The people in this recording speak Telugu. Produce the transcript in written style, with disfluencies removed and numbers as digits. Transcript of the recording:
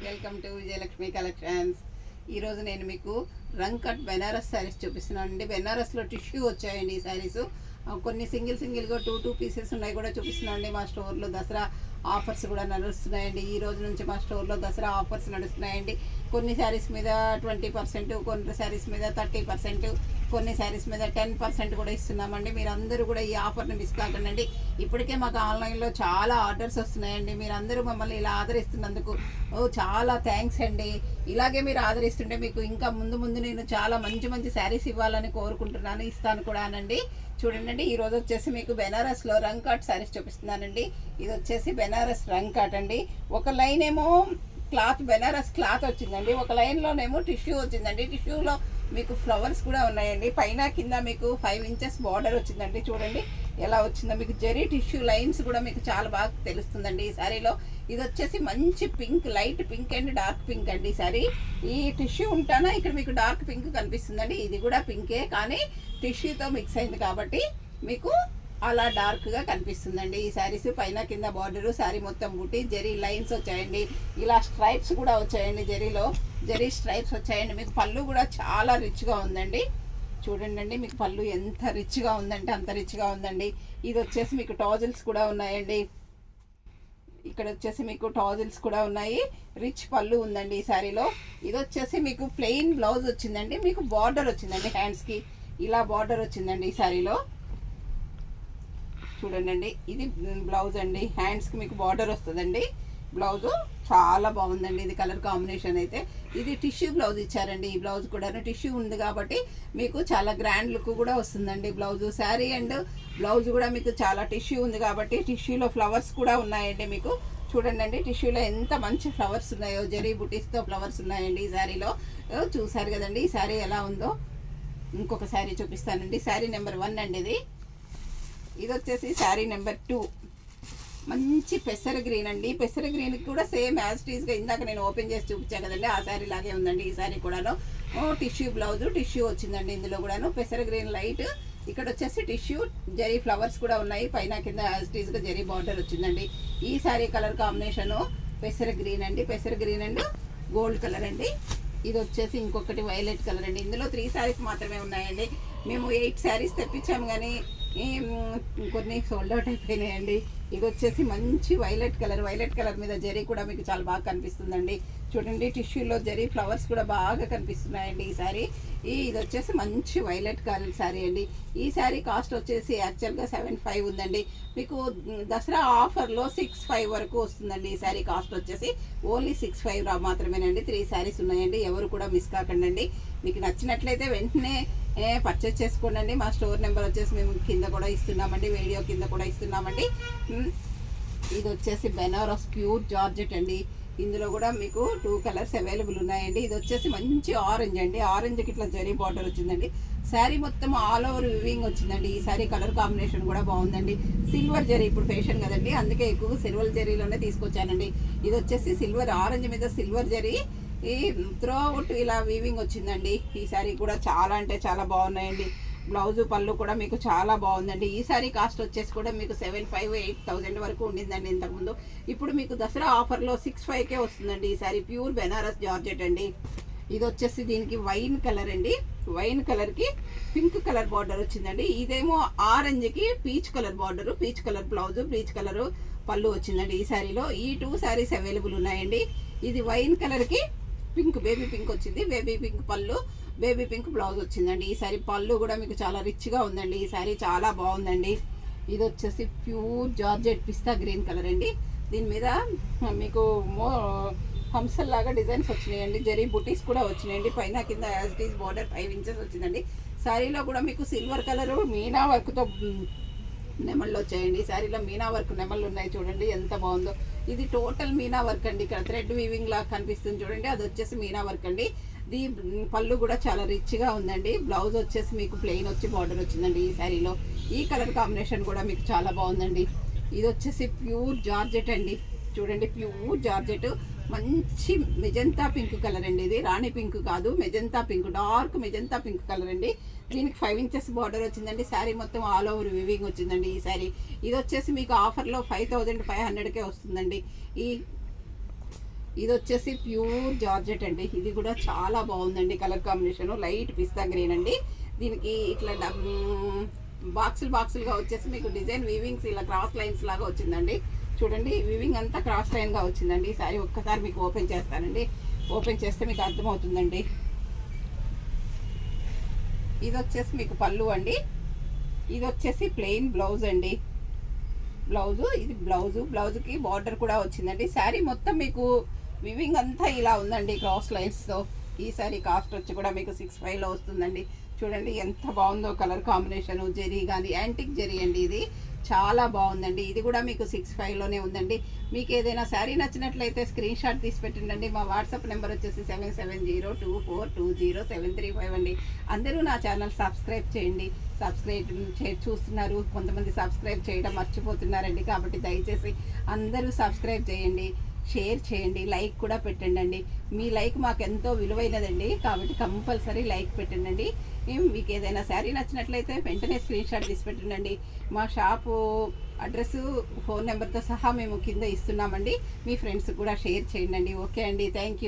Welcome to Vijayalakshmi collections. ఈరోజు నేను మీకు రంగ్ కట్ బెనారస్ శారీస్ చూపిస్తున్నాను అండి. బెనారస్లో టిష్యూ వచ్చాయండి ఈ శారీస్. కొన్ని సింగిల్గా టూ పీసెస్ ఉన్నాయి కూడా చూపిస్తున్నాను అండి. మా స్టోర్లో దసరా ఆఫర్స్ కూడా నడుస్తున్నాయండి. ఈ రోజు నుంచి మా స్టోర్లో దసరా ఆఫర్స్ నడుస్తున్నాయండి. కొన్ని శారీస్ మీద 20%, కొన్ని శారీస్ మీద 30%, కొన్ని శారీస్ మీద 10% కూడా ఇస్తున్నామండి. మీరు అందరూ కూడా ఈ ఆఫర్ని మిస్ కాకండి. ఇప్పటికే మాకు ఆన్లైన్లో చాలా ఆర్డర్స్ వస్తున్నాయండి. మీరు అందరూ మమ్మల్ని ఇలా ఆదరిస్తున్నందుకు చాలా థ్యాంక్స్ అండి. ఇలాగే మీరు ఆదరిస్తుంటే మీకు ఇంకా ముందు నేను చాలా మంచి శారీస్ ఇవ్వాలని కోరుకుంటున్నాను, ఇస్తాను కూడా అనండి. చూడండి, ఈరోజు వచ్చేసి మీకు బెనారస్లో రంగ్ కాట్ శారీస్ చూపిస్తున్నానండి. ఇది వచ్చేసి బెనారస్ రంగ్ కాట్ అండి. ఒక లైన్ ఏమో క్లాత్ బెనారస్ క్లాత్ వచ్చిందండి, ఒక లైన్లోనేమో టిష్యూ వచ్చిందండి. టిష్యూలో మీకు ఫ్లవర్స్ కూడా ఉన్నాయండి. పైన కింద మీకు 5 ఇంచెస్ బార్డర్ వచ్చిందండి. చూడండి ఎలా వచ్చిందో. మీకు జరీ టిష్యూ లైన్స్ కూడా మీకు చాలా బాగా తెలుస్తుందండి ఈ శారీలో. ఇది వచ్చేసి మంచి pink, light pink and dark pink అండి ఈ శారీ. ఈ టిష్యూ ఉంటానా ఇక్కడ మీకు డార్క్ పింక్ కనిపిస్తుందండి. ఇది కూడా పింకే, కానీ టిష్యూతో మిక్స్ అయింది కాబట్టి మీకు అలా డార్క్గా కనిపిస్తుందండి ఈ శారీస్. పైన కింద బార్డరు, శారీ మొత్తం బుట్టి, జరీ లైన్స్ వచ్చాయండి. ఇలా స్ట్రైప్స్ కూడా వచ్చాయండి, జరీలో జరీ స్ట్రైప్స్ వచ్చాయండి. మీకు పళ్ళు కూడా చాలా రిచ్గా ఉందండి. చూడండి మీకు పళ్ళు ఎంత రిచ్గా ఉందంటే అంత రిచ్గా ఉందండి. ఇది వచ్చేసి మీకు టాజిల్స్ కూడా ఉన్నాయండి. ఇక్కడ వచ్చేసి మీకు టాజిల్స్ కూడా ఉన్నాయి. రిచ్ పళ్ళు ఉందండి ఈ శారీలో. ఇది వచ్చేసి మీకు ప్లెయిన్ బ్లౌజ్ వచ్చిందండి. మీకు బార్డర్ వచ్చిందండి, హ్యాండ్స్కి ఇలా బార్డర్ వచ్చిందండి ఈ శారీలో. చూడండి, ఇది బ్లౌజ్ అండి. హ్యాండ్స్కి మీకు బార్డర్ వస్తుందండి. బ్లౌజు చాలా బాగుందండి. ఇది కలర్ కాంబినేషన్ అయితే ఇది టిష్యూ బ్లౌజ్ ఇచ్చారండి. ఈ బ్లౌజ్ కూడా టిష్యూ ఉంది కాబట్టి మీకు చాలా గ్రాండ్ లుక్ కూడా వస్తుందండి బ్లౌజు. శారీ అండ్ బ్లౌజ్ కూడా మీకు చాలా టిష్యూ ఉంది కాబట్టి టిష్యూలో ఫ్లవర్స్ కూడా ఉన్నాయండి. మీకు చూడండి, టిష్యూలో ఎంత మంచి ఫ్లవర్స్ ఉన్నాయో, జరీ బుటీస్తో ఫ్లవర్స్ ఉన్నాయండి ఈ శారీలో. చూసారు కదండి ఈ శారీ ఎలా ఉందో. ఇంకొక శారీ చూపిస్తానండి. శారీ నెంబర్ 1 అండి ఇది. ఇది వచ్చేసి శారీ నెంబర్ 2. మంచి పెసర గ్రీన్ అండి. పెసర గ్రీన్కి కూడా సేమ్ యాజ్ టీజ్గా ఇందాక నేను ఓపెన్ చేసి చూపించాను కదండి, ఆ శారీ లాగే ఉందండి ఈ శారీ కూడాను. టిష్యూ బ్లౌజ్, టిష్యూ వచ్చిందండి ఇందులో కూడాను. పెసర గ్రీన్ లైట్, ఇక్కడ వచ్చేసి టిష్యూ జరీ ఫ్లవర్స్ కూడా ఉన్నాయి. పైన కింద యాజ్ టీజ్గా జరీ బార్డర్ వచ్చిందండి. ఈ శారీ కలర్ కాంబినేషను పెసర గ్రీన్ అండి. పెసర గ్రీన్ అండ్ గోల్డ్ కలర్ అండి. ఇది వచ్చేసి ఇంకొకటి వైలెట్ కలర్ అండి. ఇందులో 3 శారీస్ మాత్రమే ఉన్నాయండి. మేము 8 శారీస్ తెప్పించాము, కానీ కొన్ని సోల్డ్ అవుట్ అయిపోయినాయండి. ఇది వచ్చేసి మంచి వైలెట్ కలర్ మీద జరీ కూడా మీకు చాలా బాగా కనిపిస్తుందండి. చూడండి, టిష్యూలో జరీ ఫ్లవర్స్ కూడా బాగా కనిపిస్తున్నాయండి ఈ శారీ. ఇది వచ్చేసి మంచి వైలెట్ కలర్ శారీ అండి. ఈ శారీ కాస్ట్ వచ్చేసి యాక్చువల్గా 7,500 ఉందండి. మీకు దసరా ఆఫర్లో 6,500 వరకు వస్తుందండి ఈ శారీ కాస్ట్ వచ్చేసి. ఓన్లీ 6,500 మాత్రమేనండి. 3 శారీస్ ఉన్నాయండి. ఎవరు కూడా మిస్ కాకండి. మీకు నచ్చినట్లయితే వెంటనే పర్చేస్ చేసుకోండి. మా స్టోర్ నెంబర్ వచ్చేసి మేము కింద కూడా ఇస్తున్నామండి, వీడియో కింద కూడా ఇస్తున్నామండి. ఇది వచ్చేసి బెనారస్ ప్యూర్ జార్జెట్ అండి. ఇందులో కూడా మీకు 2 కలర్స్ అవైలబుల్ ఉన్నాయండి. ఇది వచ్చేసి మంచి ఆరెంజ్ అండి. ఆరెంజ్కి ఇట్లా జరీ బార్డర్ వచ్చిందండి. శారీ మొత్తం ఆల్ ఓవర్ వివింగ్ వచ్చిందండి. ఈ శారీ కలర్ కాంబినేషన్ కూడా బాగుందండి. సిల్వర్ జరీ ఇప్పుడు ఫ్యాషన్ కదండి, అందుకే ఎక్కువ సిల్వర్ జరీలోనే తీసుకొచ్చానండి. ఇది వచ్చేసి సిల్వర్, ఆరెంజ్ మీద సిల్వర్ జరీ ఈ త్రో అవుట్ ఇలా వీవింగ్ వచ్చిందండి. ఈ శారీ కూడా చాలా అంటే చాలా బాగున్నాయండి. బ్లౌజు పళ్ళు కూడా మీకు చాలా బాగుందండి. ఈ శారీ కాస్ట్ వచ్చేసి కూడా మీకు 7,500-8,000 వరకు ఉండిందండి ఇంతకుముందు. ఇప్పుడు మీకు దసరా ఆఫర్లో 6,500కే వస్తుందండి ఈ శారీ. ప్యూర్ బెనారస్ జార్జెట్ అండి. ఇది వచ్చేసి దీనికి వైన్ కలర్ అండి. వైన్ కలర్కి పింక్ కలర్ బార్డర్ వచ్చిందండి. ఇదేమో ఆరెంజ్కి peach colour border, peach colour blouse, peach colour పళ్ళు వచ్చిందండి ఈ శారీలో. ఈ 2 శారీస్ అవైలబుల్ ఉన్నాయండి. ఇది వైన్ కలర్కి పింక్, బేబీ పింక్ వచ్చింది. బేబీ పింక్ పళ్ళు, బేబీ పింక్ బ్లౌజ్ వచ్చిందండి. ఈ శారీ పళ్ళు కూడా మీకు చాలా రిచ్గా ఉందండి. ఈ శారీ చాలా బాగుందండి. ఇది వచ్చేసి ప్యూర్ జార్జెట్ పిస్తా గ్రీన్ కలర్ అండి. దీని మీద మీకు హంసల్లాగా డిజైన్స్ వచ్చినాయండి. జరీ బుటీస్ కూడా వచ్చినాయండి. పైన కింద as it is border 5 inches వచ్చిందండి. శారీలో కూడా మీకు సిల్వర్ కలరు మీనా వర్క్తో నెమళ్ళు వచ్చాయండి. శారీలో మీనా వర్క్ నెమళ్ళు ఉన్నాయి. చూడండి ఎంత బాగుందో. ఇది టోటల్ మీనా వర్క్ అండి. ఇక్కడ థ్రెడ్ వీవింగ్ లాగా కనిపిస్తుంది చూడండి, అది వచ్చేసి మీనా వర్క్ అండి. పళ్ళు కూడా చాలా రిచ్గా ఉందండి. బ్లౌజ్ వచ్చేసి మీకు ప్లెయిన్ వచ్చి బార్డర్ వచ్చిందండి ఈ శారీలో. ఈ కలర్ కాంబినేషన్ కూడా మీకు చాలా బాగుందండి. ఇది వచ్చేసి ప్యూర్ జార్జెట్ అండి. చూడండి, ప్యూర్ జార్జెట్, మంచి మెజంతా పింక్ కలర్ అండి. ఇది రాణి పింక్ కాదు, magenta pink, dark magenta pink colour అండి. దీనికి 5 ఇంచెస్ బార్డర్ వచ్చిందండి. శారీ మొత్తం ఆల్ ఓవర్ వివింగ్ వచ్చిందండి ఈ శారీ. ఇది వచ్చేసి మీకు ఆఫర్లో 5,500కే వస్తుందండి. ఇది వచ్చేసి ప్యూర్ జార్జెట్ అండి. ఇది కూడా చాలా బాగుందండి. కలర్ కాంబినేషన్ లైట్ పిస్తా గ్రీన్ అండి. దీనికి ఇట్లా బాక్సులుగా వచ్చేసి మీకు డిజైన్ వీవింగ్స్ ఇలా క్రాస్ లైన్స్ లాగా వచ్చిందండి. చూడండి వీవింగ్ అంతా క్రాస్ లైన్గా వచ్చిందండి. ఈ సారీ ఒక్కసారి మీకు ఓపెన్ చేస్తానండి. ఓపెన్ చేస్తే మీకు అర్థమవుతుందండి. ఇది వచ్చేసి మీకు పళ్ళు అండి. ఇది వచ్చేసి ప్లెయిన్ బ్లౌజ్ అండి. ఇది బ్లౌజ్కి బార్డర్ కూడా వచ్చిందండి. శారీ మొత్తం మీకు వివింగ్ అంతా ఇలా ఉందండి క్రాస్ లైన్స్తో. ఈ శారీ కాస్ట్ వచ్చి కూడా మీకు 6,500లో వస్తుందండి. చూడండి ఎంత బాగుందో కలర్ కాంబినేషను. జరీ కానీ యాంటిక్ జరీ అండి. ఇది చాలా బాగుందండి. ఇది కూడా మీకు 6,500లోనే ఉందండి. మీకు ఏదైనా శారీ నచ్చినట్లయితే స్క్రీన్ షాట్ తీసి పెట్టండి. మా వాట్సాప్ నెంబర్ వచ్చేసి 7702420735 అండి. అందరూ నా ఛానల్ సబ్స్క్రైబ్ చేయండి. చూస్తున్నారు, కొంతమంది సబ్స్క్రైబ్ చేయడం మర్చిపోతున్నారండి. కాబట్టి దయచేసి అందరూ సబ్స్క్రైబ్ చేయండి, షేర్ చేయండి, లైక్ కూడా పెట్టండి. మీ లైక్ మాకు ఎంతో విలువైనదండి. కాబట్టి కంపల్సరీ లైక్ పెట్టండి. మీకు ఏదైనా శారీ నచ్చినట్లయితే వెంటనే స్క్రీన్ షాట్ తీసి పెట్టండి. మా షాపు అడ్రస్, ఫోన్ నెంబర్తో సహా మేము కింద ఇస్తున్నామండి. మీ ఫ్రెండ్స్ కూడా షేర్ చేయండి. ఓకే అండి, థ్యాంక్ యూ.